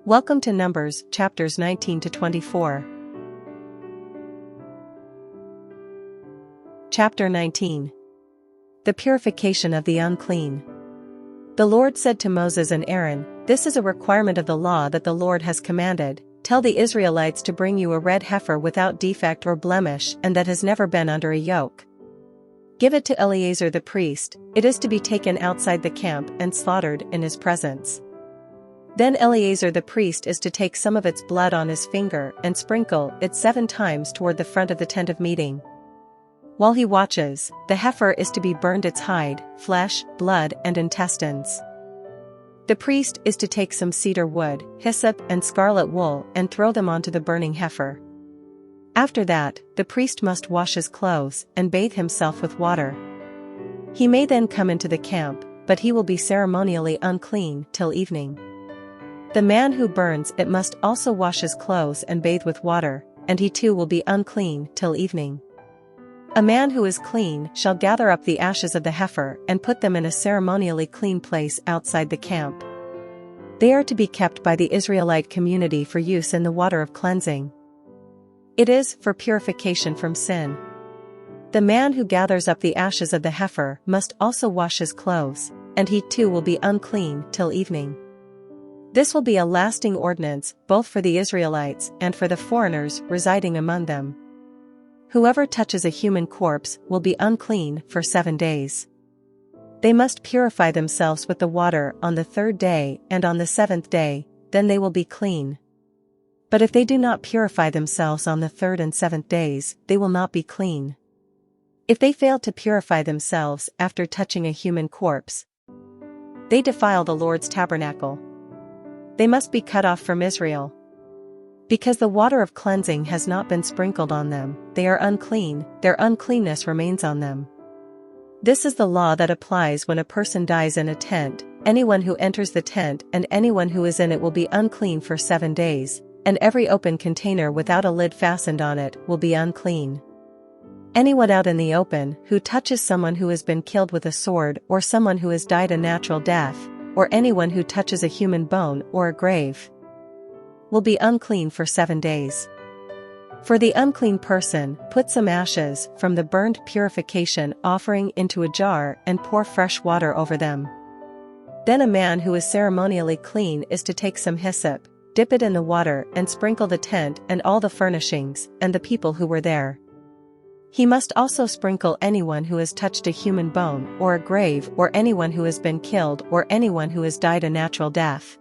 Welcome to Numbers, chapters 19 to 24. Chapter 19. The purification of the unclean. The Lord said to Moses and Aaron, "This is a requirement of the law that the Lord has commanded. Tell the Israelites to bring you a red heifer without defect or blemish and that has never been under a yoke. Give it to Eleazar the priest. It is to be taken outside the camp and slaughtered in his presence. Then Eleazar the priest is to take some of its blood on his finger and sprinkle it 7 times toward the front of the tent of meeting. While he watches, the heifer is to be burned its hide, flesh, blood and intestines. The priest is to take some cedar wood, hyssop and scarlet wool and throw them onto the burning heifer. After that, the priest must wash his clothes and bathe himself with water. He may then come into the camp, but he will be ceremonially unclean till evening. The man who burns it must also wash his clothes and bathe with water, and he too will be unclean till evening. A man who is clean shall gather up the ashes of the heifer and put them in a ceremonially clean place outside the camp. They are to be kept by the Israelite community for use in the water of cleansing. It is for purification from sin. The man who gathers up the ashes of the heifer must also wash his clothes, and he too will be unclean till evening. This will be a lasting ordinance both for the Israelites and for the foreigners residing among them. Whoever touches a human corpse will be unclean for 7 days. They must purify themselves with the water on the 3rd day and on the 7th day, then they will be clean. But if they do not purify themselves on the 3rd and 7th days, they will not be clean. If they fail to purify themselves after touching a human corpse, they defile the Lord's tabernacle. They must be cut off from Israel. Because the water of cleansing has not been sprinkled on them, they are unclean, their uncleanness remains on them. This is the law that applies when a person dies in a tent. Anyone who enters the tent and anyone who is in it will be unclean for 7 days, and every open container without a lid fastened on it will be unclean. Anyone out in the open who touches someone who has been killed with a sword or someone who has died a natural death, or anyone who touches a human bone or a grave, will be unclean for 7 days. For the unclean person, put some ashes from the burnt purification offering into a jar and pour fresh water over them. Then a man who is ceremonially clean is to take some hyssop, dip it in the water and sprinkle the tent and all the furnishings and the people who were there. He must also sprinkle anyone who has touched a human bone or a grave or anyone who has been killed or anyone who has died a natural death.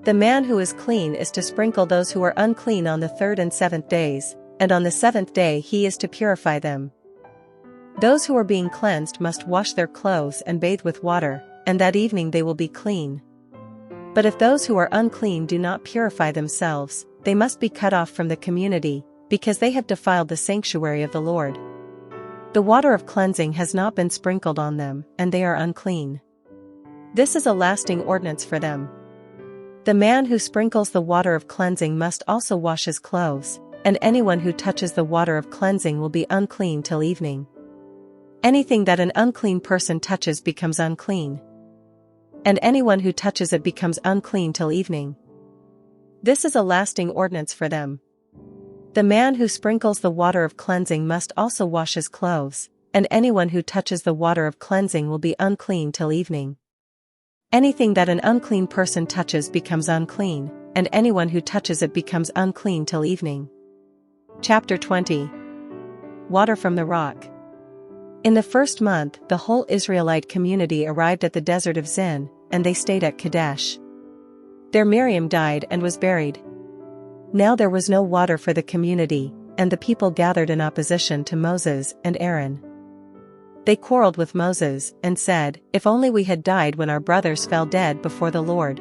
The man who is clean is to sprinkle those who are unclean on the 3rd and 7th days, and on the 7th day he is to purify them. Those who are being cleansed must wash their clothes and bathe with water, and that evening they will be clean. But if those who are unclean do not purify themselves, they must be cut off from the community, because they have defiled the sanctuary of the Lord. The water of cleansing has not been sprinkled on them, and they are unclean. This is a lasting ordinance for them. The man who sprinkles the water of cleansing must also wash his clothes, and anyone who touches the water of cleansing will be unclean till evening. Anything that an unclean person touches becomes unclean, and anyone who touches it becomes unclean till evening. This is a lasting ordinance for them. The man who sprinkles the water of cleansing must also wash his clothes, and anyone who touches the water of cleansing will be unclean till evening. Anything that an unclean person touches becomes unclean, and anyone who touches it becomes unclean till evening. Chapter 20. Water from the rock. In the 1st month, the whole Israelite community arrived at the desert of Zin, and they stayed at Kadesh. There Miriam died and was buried. Now there was no water for the community, and the people gathered in opposition to Moses and Aaron. They quarreled with Moses and said, "If only we had died when our brothers fell dead before the Lord.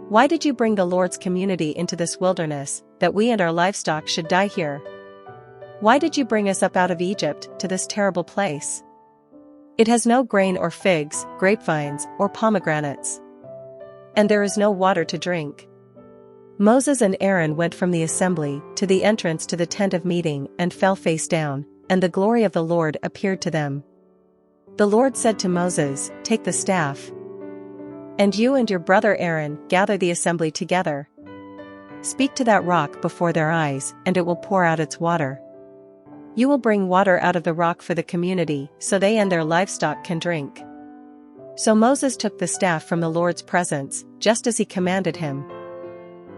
Why did you bring the Lord's community into this wilderness, that we and our livestock should die here? Why did you bring us up out of Egypt to this terrible place? It has no grain or figs, grapevines, or pomegranates, and there is no water to drink." Moses and Aaron went from the assembly to the entrance to the tent of meeting and fell face down, and the glory of the Lord appeared to them. The Lord said to Moses, "Take the staff And you and your brother Aaron gather the assembly together. Speak to that rock before their eyes, and it will pour out its water. You will bring water out of the rock for the community, so they and their livestock can drink." So Moses took the staff from the Lord's presence, just as he commanded him.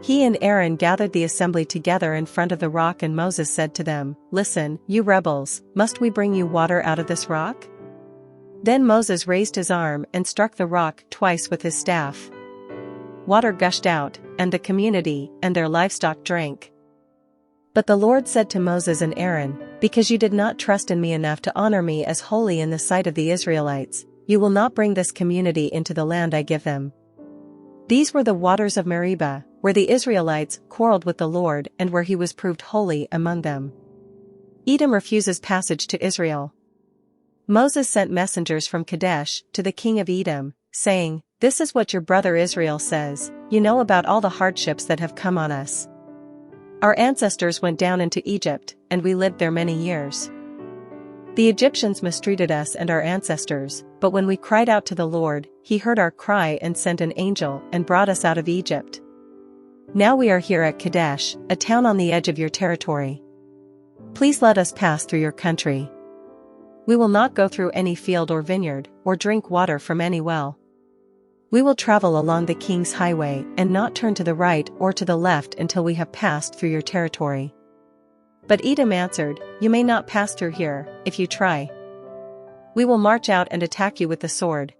He and Aaron gathered the assembly together in front of the rock, and Moses said to them, "Listen, you rebels, must we bring you water out of this rock?" Then Moses raised his arm and struck the rock twice with his staff. Water gushed out, and the community and their livestock drank. But the Lord said to Moses and Aaron, "Because you did not trust in me enough to honor me as holy in the sight of the Israelites, you will not bring this community into the land I give them." These were the waters of Meribah, where the Israelites quarreled with the Lord and where he was proved holy among them. Edom refuses passage to Israel. Moses sent messengers from Kadesh to the king of Edom, saying, "This is what your brother Israel says, you know about all the hardships that have come on us. Our ancestors went down into Egypt, and we lived there many years. The Egyptians mistreated us and our ancestors, but when we cried out to the Lord, he heard our cry and sent an angel and brought us out of Egypt. Now we are here at Kadesh, a town on the edge of your territory. Please let us pass through your country. We will not go through any field or vineyard, or drink water from any well. We will travel along the king's highway and not turn to the right or to the left until we have passed through your territory." But Edom answered, "You may not pass through here, if you try. We will march out and attack you with the sword."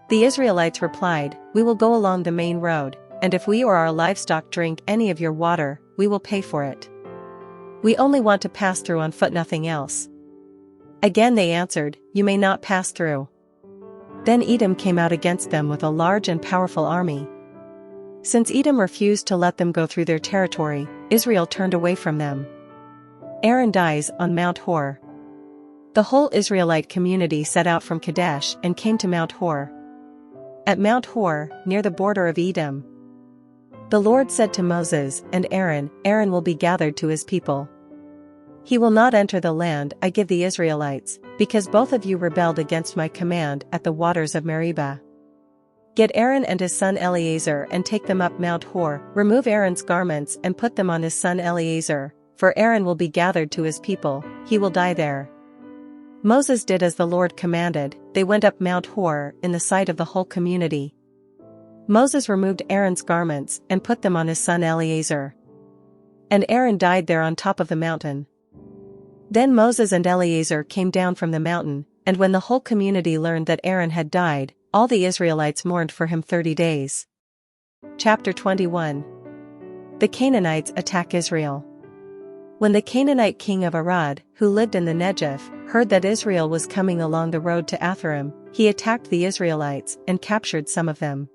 The Israelites replied, "We will go along the main road, and if we or our livestock drink any of your water, we will pay for it. We only want to pass through on foot, nothing else." Again they answered, "You may not pass through." Then Edom came out against them with a large and powerful army. Since Edom refused to let them go through their territory, Israel turned away from them. Aaron dies on Mount Hor. The whole Israelite community set out from Kadesh and came to Mount Hor. At Mount Hor, near the border of Edom, the Lord said to Moses and Aaron, "Aaron will be gathered to his people. He will not enter the land I give the Israelites, because both of you rebelled against my command at the waters of Meribah. Get Aaron and his son Eleazar and take them up Mount Hor, remove Aaron's garments and put them on his son Eleazar, for Aaron will be gathered to his people, he will die there." Moses did as the Lord commanded. They went up Mount Hor in the sight of the whole community. Moses removed Aaron's garments and put them on his son Eleazar. And Aaron died there on top of the mountain. Then Moses and Eleazar came down from the mountain, and when the whole community learned that Aaron had died, all the Israelites mourned for him 30 days. Chapter 21. The Canaanites attack Israel. When the Canaanite king of Arad, who lived in the Negev, heard that Israel was coming along the road to Atharim, he attacked the Israelites and captured some of them.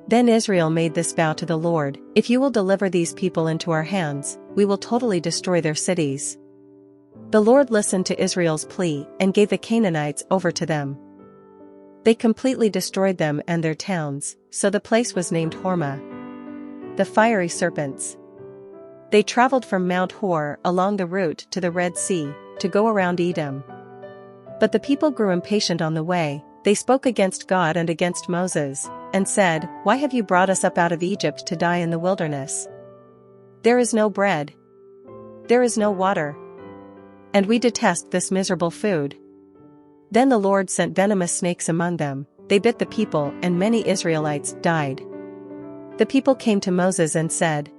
Then Israel made this vow to the Lord, "If you will deliver these people into our hands, we will totally destroy their cities." The Lord listened to Israel's plea and gave the Canaanites over to them. They completely destroyed them and their towns, so the place was named Hormah. The fiery serpents. They traveled from Mount Hor along the route to the Red Sea, to go around Edom. But the people grew impatient on the way. They spoke against God and against Moses, and said, "Why have you brought us up out of Egypt to die in the wilderness? There is no bread. There is no water. And we detest this miserable food." Then the Lord sent venomous snakes among them. They bit the people, and many Israelites died. The people came to Moses and said,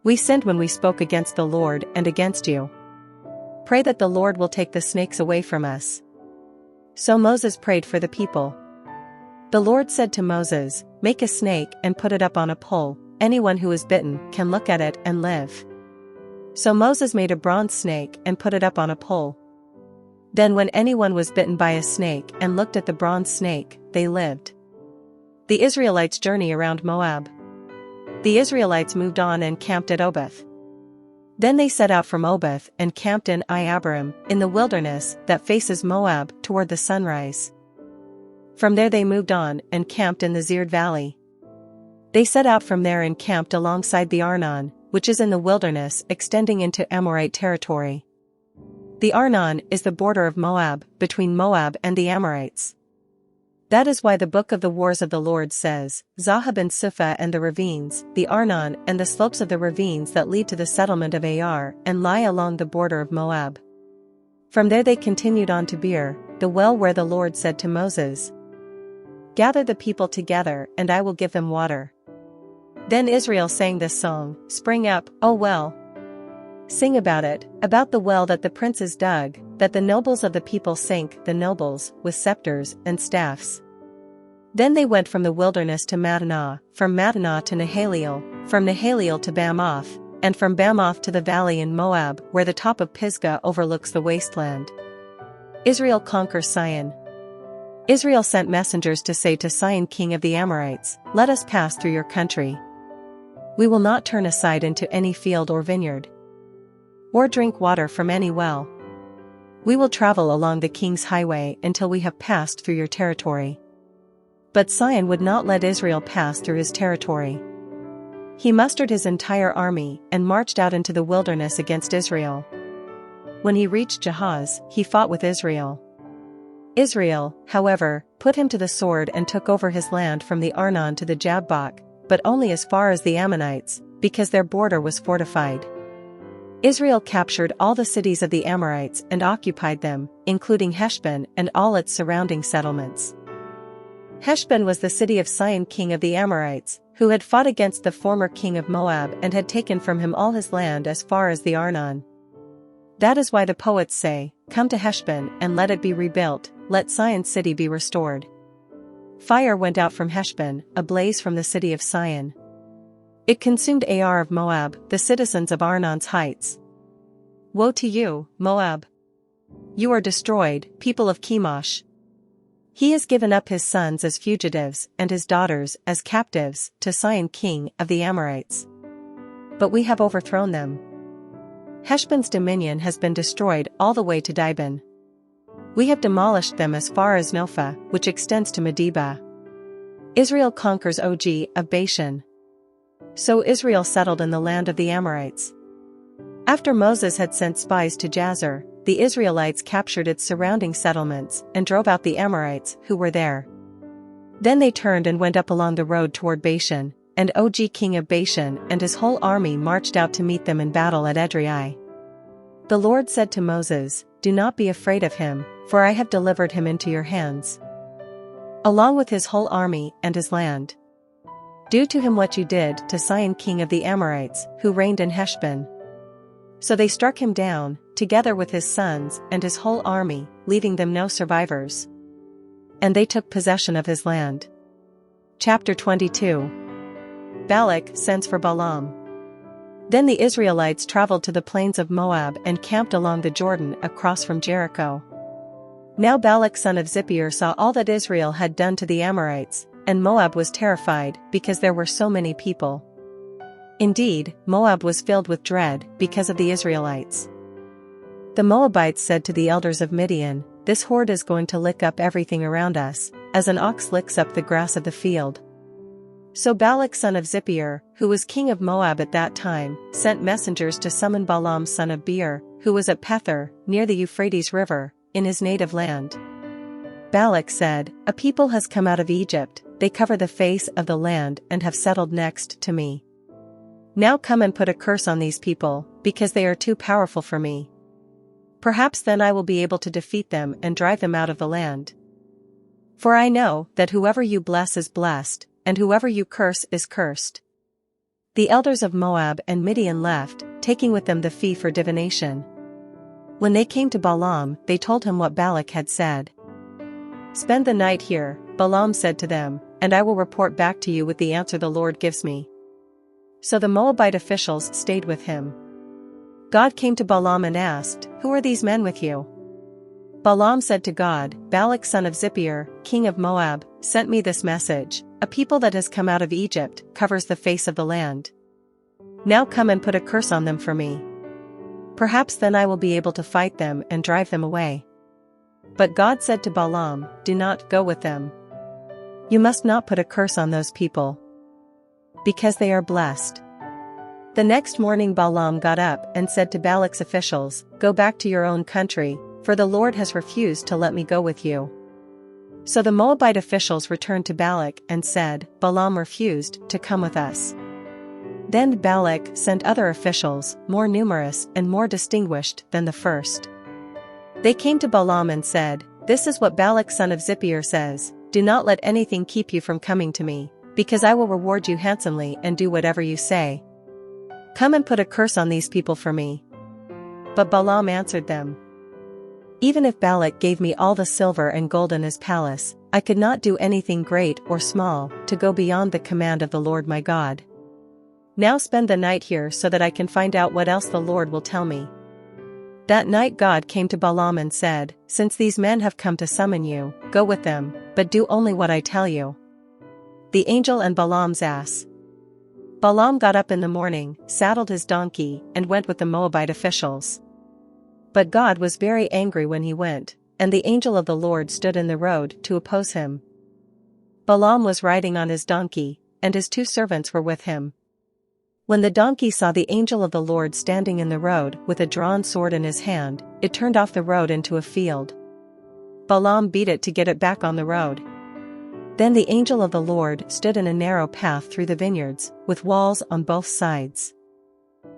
"We sinned when we spoke against the Lord and against you. Pray that the Lord will take the snakes away from us." So Moses prayed for the people. The Lord said to Moses, "Make a snake and put it up on a pole. Anyone who is bitten can look at it and live." So Moses made a bronze snake and put it up on a pole. Then when anyone was bitten by a snake and looked at the bronze snake, they lived. The Israelites' journey around Moab. The Israelites moved on and camped at Oboth. Then they set out from Oboth and camped in Iabarim, in the wilderness that faces Moab toward the sunrise. From there they moved on and camped in the Zered Valley. They set out from there and camped alongside the Arnon, which is in the wilderness extending into Amorite territory. The Arnon is the border of Moab, between Moab and the Amorites. That is why the book of the wars of the Lord says, Zahab and Suphah and the ravines, the Arnon and the slopes of the ravines that lead to the settlement of Ar and lie along the border of Moab. From there they continued on to Beer, the well where the Lord said to Moses, Gather the people together and I will give them water. Then Israel sang this song, Spring up, O well. Sing about it, about the well that the princes dug, that the nobles of the people sank, the nobles, with scepters and staffs. Then they went from the wilderness to Matanah, from Matanah to Nahaliel, from Nahaliel to Bamoth, and from Bamoth to the valley in Moab, where the top of Pisgah overlooks the wasteland. Israel conquers Sihon. Israel sent messengers to say to Sihon king of the Amorites, Let us pass through your country. We will not turn aside into any field or vineyard, or drink water from any well. We will travel along the king's highway until we have passed through your territory. But Sihon would not let Israel pass through his territory. He mustered his entire army and marched out into the wilderness against Israel. When he reached Jahaz, he fought with Israel. Israel, however, put him to the sword and took over his land from the Arnon to the Jabbok, but only as far as the Ammonites, because their border was fortified. Israel captured all the cities of the Amorites and occupied them, including Heshbon and all its surrounding settlements. Heshbon was the city of Sihon king of the Amorites, who had fought against the former king of Moab and had taken from him all his land as far as the Arnon. That is why the poets say, Come to Heshbon and let it be rebuilt, let Sihon's city be restored. Fire went out from Heshbon, a blaze from the city of Sihon. It consumed Ar of Moab, the citizens of Arnon's heights. Woe to you, Moab! You are destroyed, people of Chemosh. He has given up his sons as fugitives and his daughters as captives to Sihon king of the Amorites. But we have overthrown them. Heshbon's dominion has been destroyed all the way to Dibon. We have demolished them as far as Nophah, which extends to Medeba. Israel conquers Og of Bashan. So Israel settled in the land of the Amorites. After Moses had sent spies to Jazer, the Israelites captured its surrounding settlements and drove out the Amorites who were there. Then they turned and went up along the road toward Bashan, and Og king of Bashan and his whole army marched out to meet them in battle at Edrei. The Lord said to Moses, Do not be afraid of him, for I have delivered him into your hands, along with his whole army and his land. Do to him what you did to Sihon king of the Amorites, who reigned in Heshbon. So they struck him down, together with his sons and his whole army, leaving them no survivors. And they took possession of his land. Chapter 22. Balak sends for Balaam. Then the Israelites traveled to the plains of Moab and camped along the Jordan across from Jericho. Now Balak son of Zippor saw all that Israel had done to the Amorites, and Moab was terrified because there were so many people. Indeed, Moab was filled with dread because of the Israelites. The Moabites said to the elders of Midian, This horde is going to lick up everything around us, as an ox licks up the grass of the field. So Balak son of Zippor, who was king of Moab at that time, sent messengers to summon Balaam son of Beor, who was at Pethor, near the Euphrates River, in his native land. Balak said, A people has come out of Egypt, they cover the face of the land and have settled next to me. Now come and put a curse on these people, because they are too powerful for me. Perhaps then I will be able to defeat them and drive them out of the land. For I know that whoever you bless is blessed, and whoever you curse is cursed. The elders of Moab and Midian left, taking with them the fee for divination. When they came to Balaam, they told him what Balak had said. Spend the night here, Balaam said to them, and I will report back to you with the answer the Lord gives me. So the Moabite officials stayed with him. God came to Balaam and asked, Who are these men with you? Balaam said to God, Balak son of Zippor, king of Moab, sent me this message, A people that has come out of Egypt covers the face of the land. Now come and put a curse on them for me. Perhaps then I will be able to fight them and drive them away. But God said to Balaam, Do not go with them. You must not put a curse on those people, because they are blessed. The next morning Balaam got up and said to Balak's officials, Go back to your own country, for the Lord has refused to let me go with you. So the Moabite officials returned to Balak and said, Balaam refused to come with us. Then Balak sent other officials, more numerous and more distinguished than the first. They came to Balaam and said, This is what Balak son of Zippor says, Do not let anything keep you from coming to me, because I will reward you handsomely and do whatever you say. Come and put a curse on these people for me. But Balaam answered them, Even if Balak gave me all the silver and gold in his palace, I could not do anything great or small to go beyond the command of the Lord my God. Now spend the night here so that I can find out what else the Lord will tell me. That night God came to Balaam and said, Since these men have come to summon you, go with them, but do only what I tell you. The angel and Balaam's ass. Balaam got up in the morning, saddled his donkey, and went with the Moabite officials. But God was very angry when he went, and the angel of the Lord stood in the road to oppose him. Balaam was riding on his donkey, and his 2 servants were with him. When the donkey saw the angel of the Lord standing in the road with a drawn sword in his hand, it turned off the road into a field. Balaam beat it to get it back on the road. Then the angel of the Lord stood in a narrow path through the vineyards, with walls on both sides.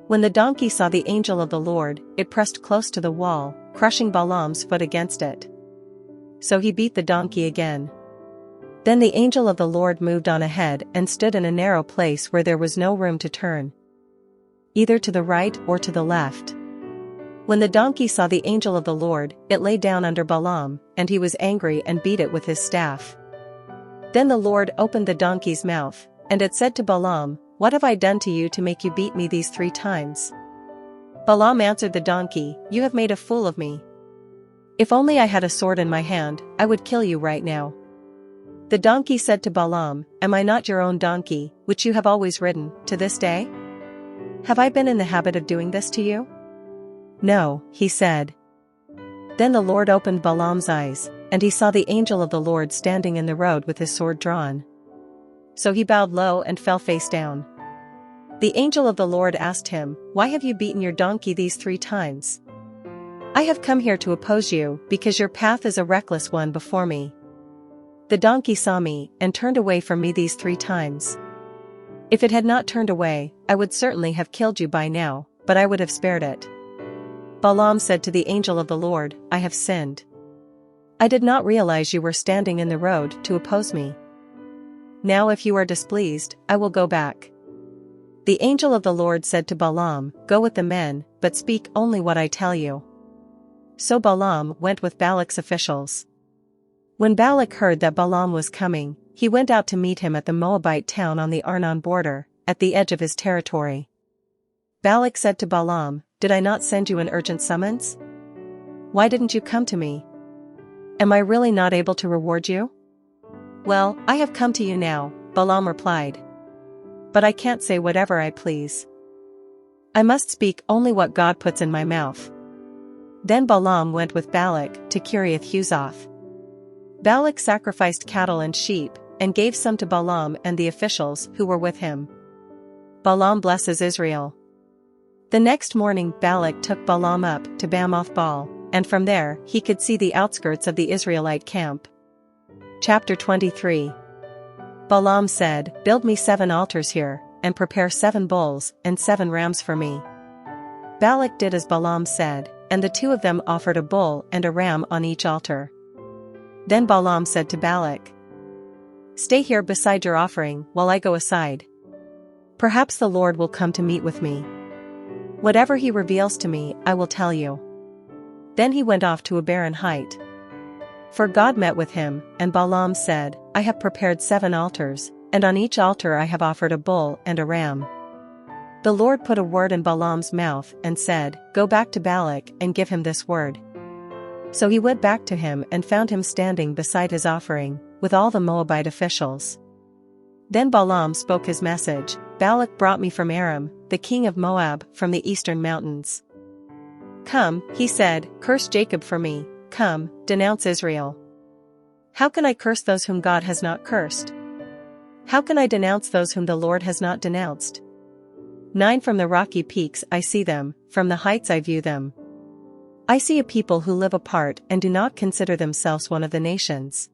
When the donkey saw the angel of the Lord, it pressed close to the wall, crushing Balaam's foot against it. So he beat the donkey again. Then the angel of the Lord moved on ahead and stood in a narrow place where there was no room to turn, either to the right or to the left. When the donkey saw the angel of the Lord, it lay down under Balaam, and he was angry and beat it with his staff. Then the Lord opened the donkey's mouth, and it said to Balaam, What have I done to you to make you beat me these 3 times? Balaam answered the donkey, You have made a fool of me. If only I had a sword in my hand, I would kill you right now. The donkey said to Balaam, Am I not your own donkey, which you have always ridden, to this day? Have I been in the habit of doing this to you? No, he said. Then the Lord opened Balaam's eyes, and he saw the angel of the Lord standing in the road with his sword drawn. So he bowed low and fell face down. The angel of the Lord asked him, Why have you beaten your donkey these 3 times? I have come here to oppose you, because your path is a reckless one before me. The donkey saw me, and turned away from me these 3 times. If it had not turned away, I would certainly have killed you by now, but I would have spared it. Balaam said to the angel of the Lord, I have sinned. I did not realize you were standing in the road to oppose me. Now if you are displeased, I will go back. The angel of the Lord said to Balaam, Go with the men, but speak only what I tell you. So Balaam went with Balak's officials. When Balak heard that Balaam was coming, he went out to meet him at the Moabite town on the Arnon border, at the edge of his territory. Balak said to Balaam, Did I not send you an urgent summons? Why didn't you come to me? Am I really not able to reward you? Well, I have come to you now, Balaam replied. But I can't say whatever I please. I must speak only what God puts in my mouth. Then Balaam went with Balak to Kiriath-Huzoth. Balak sacrificed cattle and sheep, and gave some to Balaam and the officials who were with him. Balaam blesses Israel. The next morning Balak took Balaam up to Bamoth-Baal, and from there he could see the outskirts of the Israelite camp. Chapter 23. Balaam said, Build me 7 altars here, and prepare 7 bulls and 7 rams for me. Balak did as Balaam said, and the 2 of them offered a bull and a ram on each altar. Then Balaam said to Balak, Stay here beside your offering while I go aside. Perhaps the Lord will come to meet with me. Whatever he reveals to me, I will tell you. Then he went off to a barren height. For God met with him, and Balaam said, I have prepared 7 altars, and on each altar I have offered a bull and a ram. The Lord put a word in Balaam's mouth and said, Go back to Balak and give him this word. So he went back to him and found him standing beside his offering, with all the Moabite officials. Then Balaam spoke his message, Balak brought me from Aram, the king of Moab, from the eastern mountains. Come, he said, curse Jacob for me, come, denounce Israel. How can I curse those whom God has not cursed? How can I denounce those whom the Lord has not denounced? 9 From the rocky peaks I see them, from the heights I view them. I see a people who live apart and do not consider themselves one of the nations.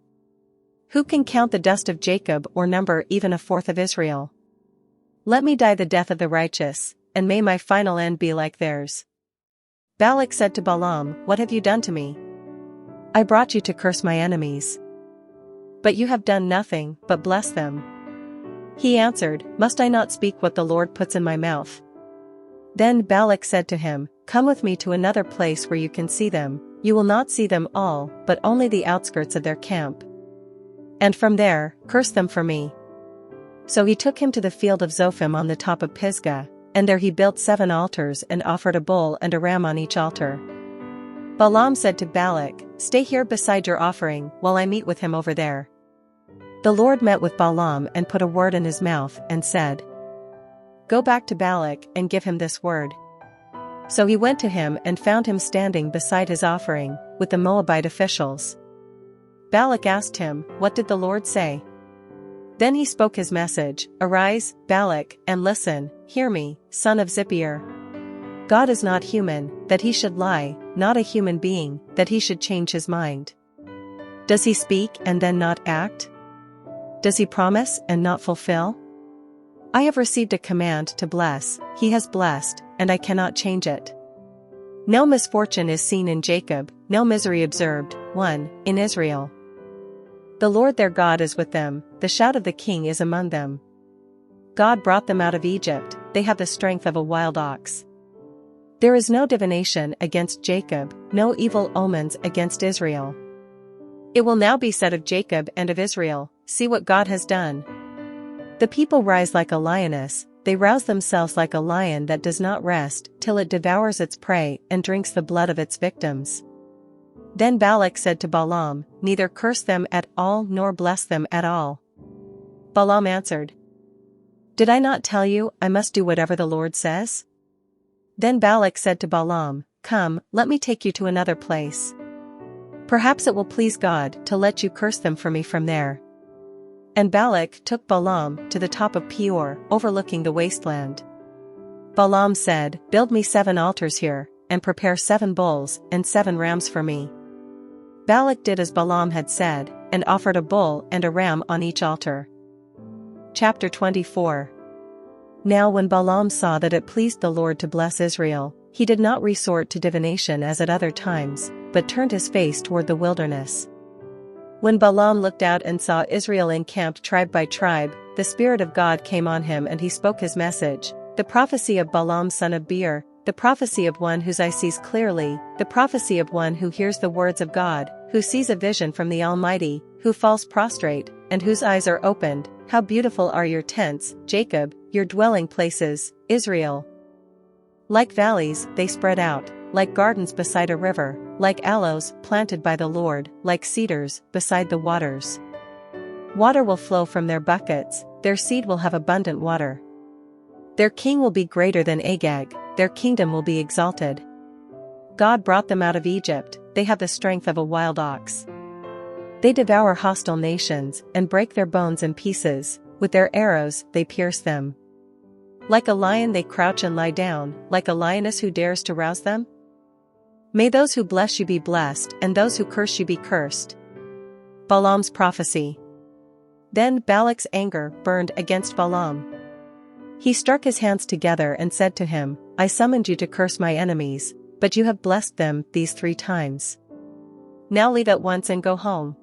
Who can count the dust of Jacob or number even a fourth of Israel? Let me die the death of the righteous, and may my final end be like theirs." Balak said to Balaam, "What have you done to me? I brought you to curse my enemies. But you have done nothing but bless them." He answered, "Must I not speak what the Lord puts in my mouth?" Then Balak said to him, "Come with me to another place where you can see them. You will not see them all, but only the outskirts of their camp. And from there, curse them for me." So he took him to the field of Zophim on the top of Pisgah, and there he built 7 altars and offered a bull and a ram on each altar. Balaam said to Balak, "Stay here beside your offering while I meet with him over there." The Lord met with Balaam and put a word in his mouth and said, "Go back to Balak and give him this word." So he went to him and found him standing beside his offering, with the Moabite officials. Balak asked him, "What did the Lord say?" Then he spoke his message, "Arise, Balak, and listen, hear me, son of Zippor. God is not human, that he should lie, not a human being, that he should change his mind. Does he speak and then not act? Does he promise and not fulfill? I have received a command to bless, he has blessed, and I cannot change it. No misfortune is seen in Jacob, no misery observed, in Israel. The Lord their God is with them, the shout of the king is among them. God brought them out of Egypt, they have the strength of a wild ox. There is no divination against Jacob, no evil omens against Israel. It will now be said of Jacob and of Israel, see what God has done. The people rise like a lioness, they rouse themselves like a lion that does not rest till it devours its prey and drinks the blood of its victims." Then Balak said to Balaam, "Neither curse them at all nor bless them at all." Balaam answered, "Did I not tell you I must do whatever the Lord says?" Then Balak said to Balaam, "Come, let me take you to another place. Perhaps it will please God to let you curse them for me from there." And Balak took Balaam to the top of Peor, overlooking the wasteland. Balaam said, "Build me 7 altars here, and prepare 7 bulls and 7 rams for me." Balak did as Balaam had said, and offered a bull and a ram on each altar. Chapter 24. Now when Balaam saw that it pleased the Lord to bless Israel, he did not resort to divination as at other times, but turned his face toward the wilderness. When Balaam looked out and saw Israel encamped tribe by tribe, the Spirit of God came on him and he spoke his message, the prophecy of Balaam son of Beor, the prophecy of one whose eye sees clearly, the prophecy of one who hears the words of God, who sees a vision from the Almighty, who falls prostrate, and whose eyes are opened. How beautiful are your tents, Jacob, your dwelling places, Israel. Like valleys, they spread out, like gardens beside a river, like aloes planted by the Lord, like cedars beside the waters. Water will flow from their buckets, their seed will have abundant water. Their king will be greater than Agag, their kingdom will be exalted. God brought them out of Egypt, they have the strength of a wild ox. They devour hostile nations and break their bones in pieces, with their arrows they pierce them. Like a lion they crouch and lie down, like a lioness who dares to rouse them? May those who bless you be blessed and those who curse you be cursed. Balaam's prophecy. Then Balak's anger burned against Balaam. He struck his hands together and said to him, I summoned you to curse my enemies, but you have blessed them these 3 times. Now leave at once and go home.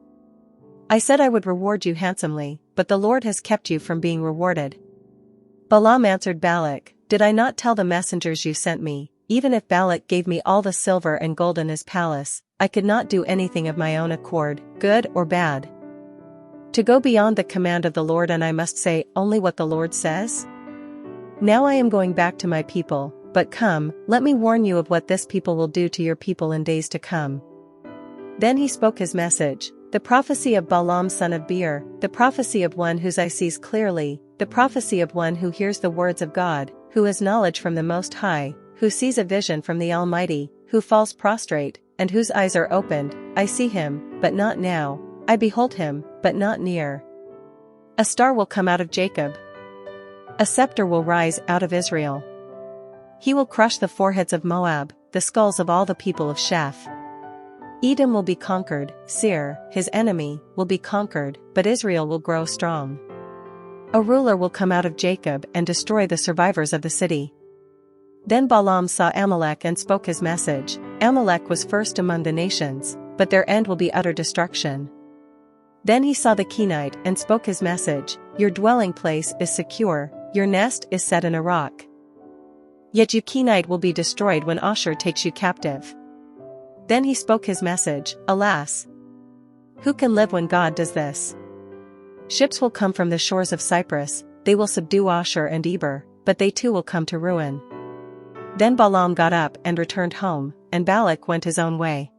I said I would reward you handsomely, but the Lord has kept you from being rewarded. Balaam answered Balak, Did I not tell the messengers you sent me, even if Balak gave me all the silver and gold in his palace, I could not do anything of my own accord, good or bad. To go beyond the command of the Lord, and I must say only what the Lord says? Now I am going back to my people, but come, let me warn you of what this people will do to your people in days to come. Then he spoke his message, the prophecy of Balaam son of Beor, the prophecy of one whose eye sees clearly, the prophecy of one who hears the words of God, who has knowledge from the Most High, who sees a vision from the Almighty, who falls prostrate, and whose eyes are opened. I see him, but not now, I behold him, but not near. A star will come out of Jacob. A scepter will rise out of Israel. He will crush the foreheads of Moab, the skulls of all the people of Sheph. Edom will be conquered, Seir, his enemy, will be conquered, but Israel will grow strong. A ruler will come out of Jacob and destroy the survivors of the city. Then Balaam saw Amalek and spoke his message. Amalek was first among the nations, but their end will be utter destruction. Then he saw the Kenite and spoke his message. Your dwelling place is secure, your nest is set in a rock. Yet you Kenite will be destroyed when Ashur takes you captive. Then he spoke his message. Alas! Who can live when God does this? Ships will come from the shores of Cyprus, they will subdue Ashur and Eber, but they too will come to ruin. Then Balaam got up and returned home, and Balak went his own way.